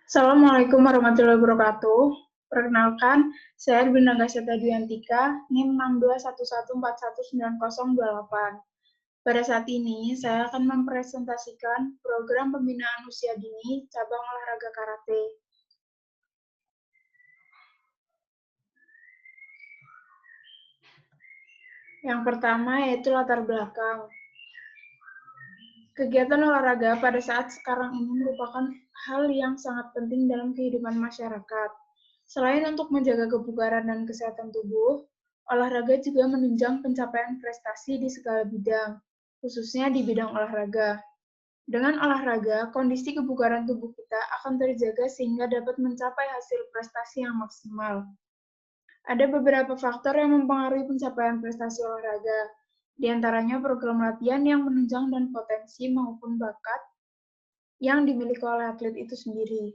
Assalamualaikum warahmatullahi wabarakatuh. Perkenalkan, saya Bunda Gasyata Duyantika, NIM 6211419028. Pada saat ini, saya akan mempresentasikan program pembinaan usia dini cabang olahraga karate. Yang pertama yaitu latar belakang. Kegiatan olahraga pada saat sekarang ini merupakan hal yang sangat penting dalam kehidupan masyarakat. Selain untuk menjaga kebugaran dan kesehatan tubuh, olahraga juga menunjang pencapaian prestasi di segala bidang, khususnya di bidang olahraga. Dengan olahraga, kondisi kebugaran tubuh kita akan terjaga sehingga dapat mencapai hasil prestasi yang maksimal. Ada beberapa faktor yang mempengaruhi pencapaian prestasi olahraga, di antaranya program latihan yang menunjang dan potensi maupun bakat yang dimiliki oleh atlet itu sendiri.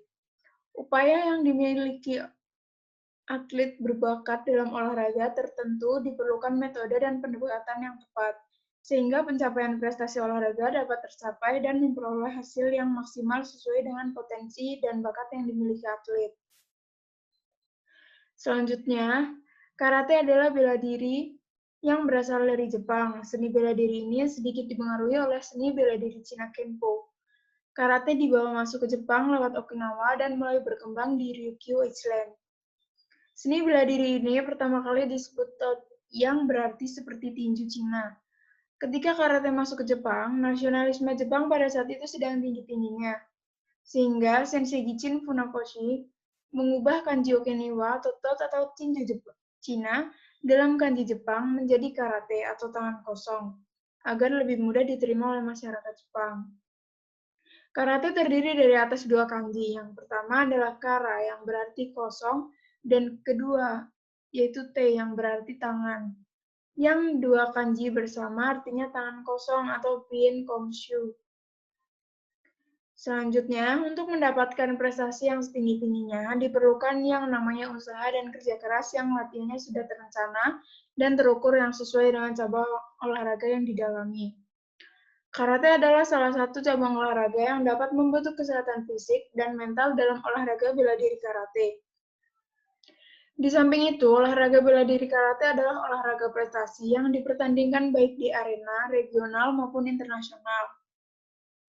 Upaya yang dimiliki atlet berbakat dalam olahraga tertentu diperlukan metode dan pendekatan yang tepat, sehingga pencapaian prestasi olahraga dapat tercapai dan memperoleh hasil yang maksimal sesuai dengan potensi dan bakat yang dimiliki atlet. Selanjutnya, karate adalah bela diri yang berasal dari Jepang. Seni bela diri ini sedikit dipengaruhi oleh seni bela diri Cina Kenpo. Karate dibawa masuk ke Jepang lewat Okinawa dan mulai berkembang di Ryukyu Island. Seni bela diri ini pertama kali disebut yang berarti seperti tinju Cina. Ketika karate masuk ke Jepang, nasionalisme Jepang pada saat itu sedang tinggi-tingginya. Sehingga Sensei Gichin Funakoshi mengubah kanji Okinawa atau tinju Cina dalam kanji Jepang menjadi karate atau tangan kosong, agar lebih mudah diterima oleh masyarakat Jepang. Karate terdiri dari atas dua kanji. Yang pertama adalah kara yang berarti kosong, dan kedua yaitu te yang berarti tangan. Yang dua kanji bersama artinya tangan kosong atau pin komshu. Selanjutnya, untuk mendapatkan prestasi yang setinggi-tingginya, diperlukan yang namanya usaha dan kerja keras yang latihannya sudah terencana dan terukur yang sesuai dengan cabang olahraga yang didalami. Karate adalah salah satu cabang olahraga yang dapat membentuk kesehatan fisik dan mental dalam olahraga bela diri karate. Di samping itu, olahraga bela diri karate adalah olahraga prestasi yang dipertandingkan baik di arena regional maupun internasional.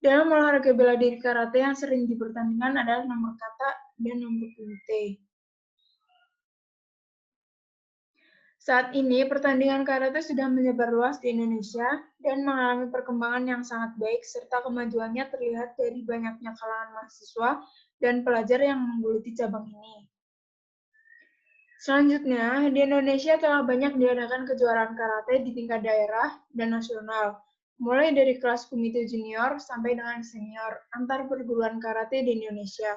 Dalam olahraga bela diri karate yang sering dipertandingkan adalah nomor kata dan nomor kumite. Saat ini, pertandingan karate sudah menyebar luas di Indonesia dan mengalami perkembangan yang sangat baik, serta kemajuannya terlihat dari banyaknya kalangan mahasiswa dan pelajar yang menggeluti cabang ini. Selanjutnya, di Indonesia telah banyak diadakan kejuaraan karate di tingkat daerah dan nasional, mulai dari kelas komite junior sampai dengan senior antar perguruan karate di Indonesia.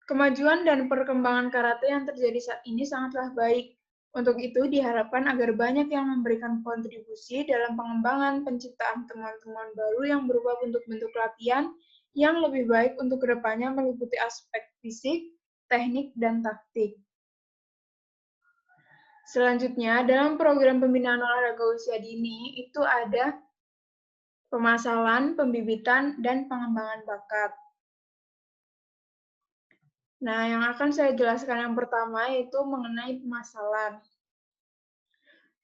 Kemajuan dan perkembangan karate yang terjadi saat ini sangatlah baik. Untuk itu, diharapkan agar banyak yang memberikan kontribusi dalam pengembangan penciptaan temuan-temuan baru yang berupa bentuk-bentuk latihan yang lebih baik untuk kedepannya meliputi aspek fisik, teknik, dan taktik. Selanjutnya, dalam program pembinaan olahraga usia dini, itu ada pemasalan, pembibitan, dan pengembangan bakat. Nah, yang akan saya jelaskan yang pertama yaitu mengenai pemasalan.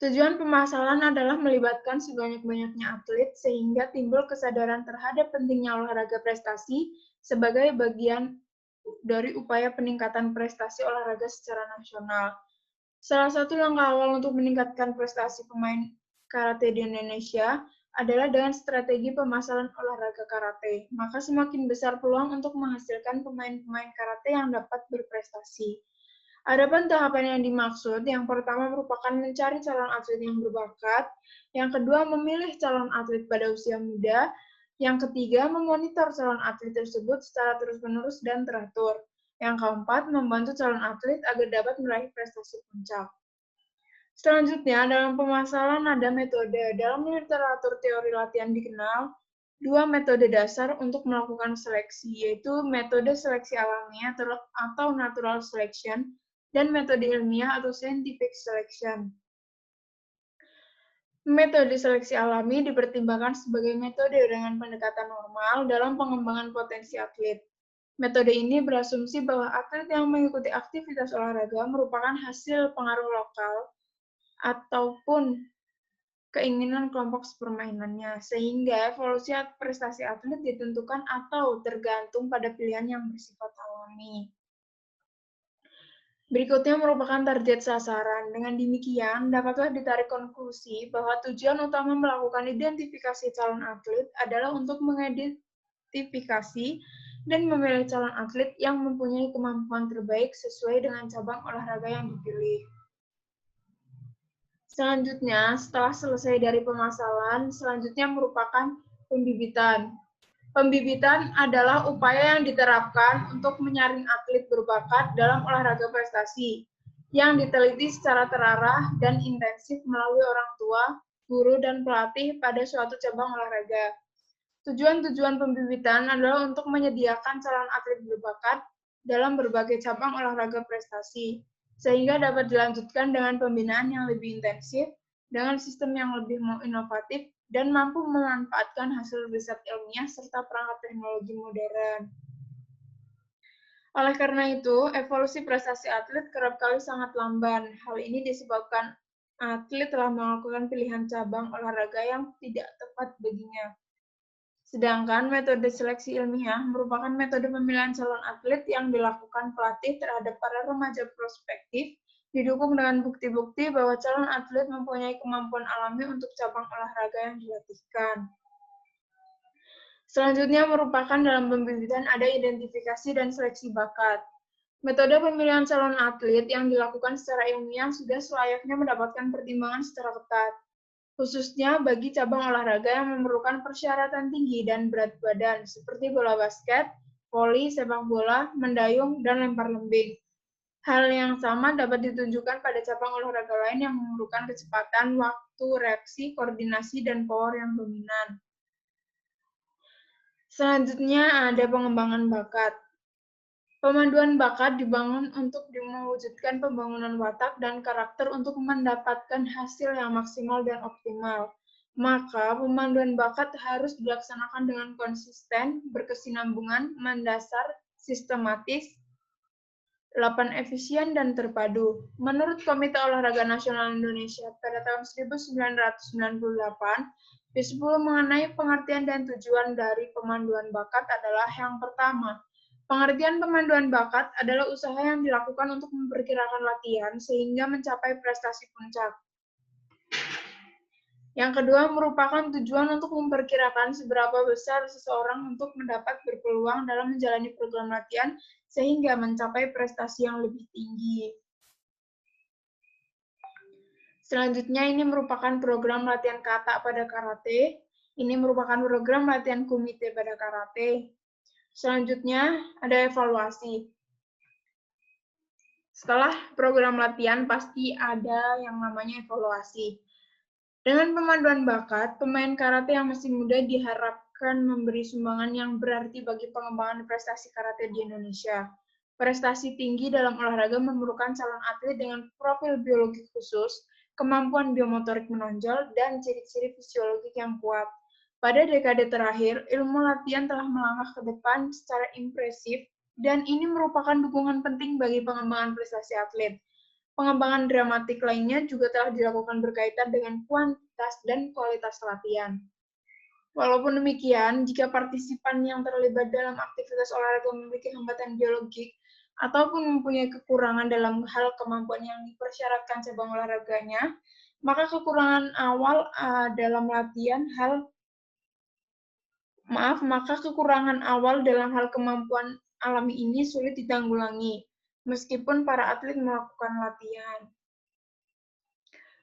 Tujuan pemasalan adalah melibatkan sebanyak-banyaknya atlet sehingga timbul kesadaran terhadap pentingnya olahraga prestasi sebagai bagian dari upaya peningkatan prestasi olahraga secara nasional. Salah satu langkah awal untuk meningkatkan prestasi pemain karate di Indonesia adalah dengan strategi pemasaran olahraga karate. Maka semakin besar peluang untuk menghasilkan pemain-pemain karate yang dapat berprestasi. Adapun tahapan yang dimaksud, yang pertama merupakan mencari calon atlet yang berbakat, yang kedua memilih calon atlet pada usia muda, yang ketiga memonitor calon atlet tersebut secara terus-menerus dan teratur, yang keempat membantu calon atlet agar dapat meraih prestasi puncak. Selanjutnya, dalam pemasaran ada metode. Dalam literatur teori latihan dikenal dua metode dasar untuk melakukan seleksi, yaitu metode seleksi alami atau natural selection dan metode ilmiah atau scientific selection. Metode seleksi alami dipertimbangkan sebagai metode dengan pendekatan normal dalam pengembangan potensi atlet. Metode ini berasumsi bahwa atlet yang mengikuti aktivitas olahraga merupakan hasil pengaruh lokal ataupun keinginan kelompok sepermainannya, sehingga evolusi prestasi atlet ditentukan atau tergantung pada pilihan yang bersifat alami. Berikutnya merupakan target sasaran. Dengan demikian, dapatlah ditarik konklusi bahwa tujuan utama melakukan identifikasi calon atlet adalah untuk mengidentifikasi dan memilih calon atlet yang mempunyai kemampuan terbaik sesuai dengan cabang olahraga yang dipilih. Selanjutnya, setelah selesai dari pemasalan, selanjutnya merupakan pembibitan. Pembibitan adalah upaya yang diterapkan untuk menyaring atlet berbakat dalam olahraga prestasi, yang diteliti secara terarah dan intensif melalui orang tua, guru, dan pelatih pada suatu cabang olahraga. Tujuan-tujuan pembibitan adalah untuk menyediakan calon atlet berbakat dalam berbagai cabang olahraga prestasi, sehingga dapat dilanjutkan dengan pembinaan yang lebih intensif, dengan sistem yang lebih inovatif, dan mampu memanfaatkan hasil riset ilmiah serta perangkat teknologi modern. Oleh karena itu, evolusi prestasi atlet kerap kali sangat lamban. Hal ini disebabkan atlet telah melakukan pilihan cabang olahraga yang tidak tepat baginya. Sedangkan metode seleksi ilmiah merupakan metode pemilihan calon atlet yang dilakukan pelatih terhadap para remaja prospektif, didukung dengan bukti-bukti bahwa calon atlet mempunyai kemampuan alami untuk cabang olahraga yang dilatihkan. Selanjutnya merupakan dalam pembibitan ada identifikasi dan seleksi bakat. Metode pemilihan calon atlet yang dilakukan secara ilmiah sudah selayaknya mendapatkan pertimbangan secara ketat, khususnya bagi cabang olahraga yang memerlukan persyaratan tinggi dan berat badan, seperti bola basket, voli, sepak bola, mendayung, dan lempar lembing. Hal yang sama dapat ditunjukkan pada cabang olahraga lain yang memerlukan kecepatan, waktu, reaksi, koordinasi, dan power yang dominan. Selanjutnya ada pengembangan bakat. Pemanduan bakat dibangun untuk mewujudkan pembangunan watak dan karakter untuk mendapatkan hasil yang maksimal dan optimal. Maka, pemanduan bakat harus dilaksanakan dengan konsisten, berkesinambungan, mendasar, sistematis, 8 efisien dan terpadu. Menurut Komite Olahraga Nasional Indonesia pada tahun 1998, P10 mengenai pengertian dan tujuan dari pemanduan bakat adalah yang pertama, pengertian pemanduan bakat adalah usaha yang dilakukan untuk memperkirakan latihan sehingga mencapai prestasi puncak. Yang kedua merupakan tujuan untuk memperkirakan seberapa besar seseorang untuk mendapat berpeluang dalam menjalani program latihan sehingga mencapai prestasi yang lebih tinggi. Selanjutnya ini merupakan program latihan kata pada karate. Ini merupakan program latihan kumite pada karate. Selanjutnya ada evaluasi. Setelah program latihan pasti ada yang namanya evaluasi. Dengan pemanduan bakat, pemain karate yang masih muda diharapkan memberi sumbangan yang berarti bagi pengembangan prestasi karate di Indonesia. Prestasi tinggi dalam olahraga memerlukan calon atlet dengan profil biologi khusus, kemampuan biomotorik menonjol, dan ciri-ciri fisiologik yang kuat. Pada dekade terakhir, ilmu latihan telah melangkah ke depan secara impresif, dan ini merupakan dukungan penting bagi pengembangan prestasi atlet. Pengembangan dramatik lainnya juga telah dilakukan berkaitan dengan kuantitas dan kualitas latihan. Walaupun demikian, jika partisipan yang terlibat dalam aktivitas olahraga memiliki hambatan biologik ataupun mempunyai kekurangan dalam hal kemampuan yang dipersyaratkan cabang olahraganya, maka kekurangan awal dalam kemampuan alami ini sulit ditanggulangi, meskipun para atlet melakukan latihan.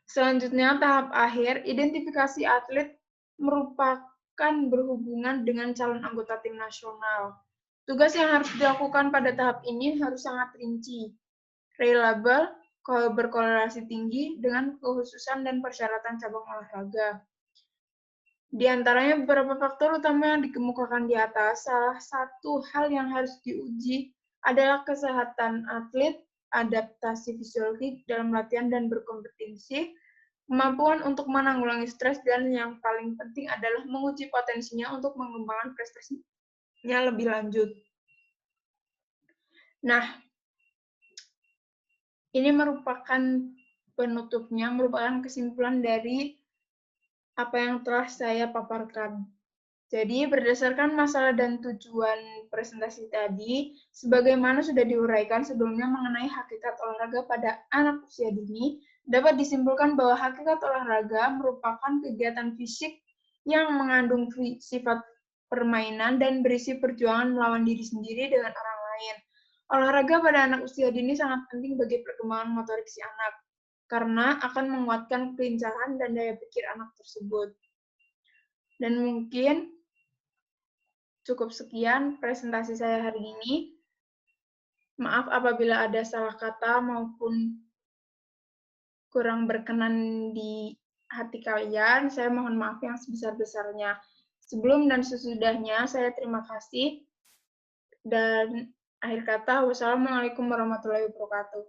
Selanjutnya, tahap akhir, identifikasi atlet merupakan berhubungan dengan calon anggota tim nasional. Tugas yang harus dilakukan pada tahap ini harus sangat rinci, reliable, berkorelasi tinggi dengan kekhususan dan persyaratan cabang olahraga. Di antaranya beberapa faktor utama yang dikemukakan di atas, salah satu hal yang harus diuji adalah kesehatan atlet, adaptasi fisiologis dalam latihan dan berkompetisi, kemampuan untuk menanggulangi stres, dan yang paling penting adalah menguji potensinya untuk mengembangkan prestasinya lebih lanjut. Nah, ini merupakan penutupnya, merupakan kesimpulan dari apa yang telah saya paparkan. Jadi, berdasarkan masalah dan tujuan presentasi tadi, sebagaimana sudah diuraikan sebelumnya mengenai hakikat olahraga pada anak usia dini, dapat disimpulkan bahwa hakikat olahraga merupakan kegiatan fisik yang mengandung sifat permainan dan berisi perjuangan melawan diri sendiri dengan orang lain. Olahraga pada anak usia dini sangat penting bagi perkembangan motorik si anak, karena akan menguatkan kelincahan dan daya pikir anak tersebut. Dan mungkin cukup sekian presentasi saya hari ini. Maaf apabila ada salah kata maupun kurang berkenan di hati kalian. Saya mohon maaf yang sebesar-besarnya. Sebelum dan sesudahnya, saya terima kasih. Dan akhir kata, wassalamualaikum warahmatullahi wabarakatuh.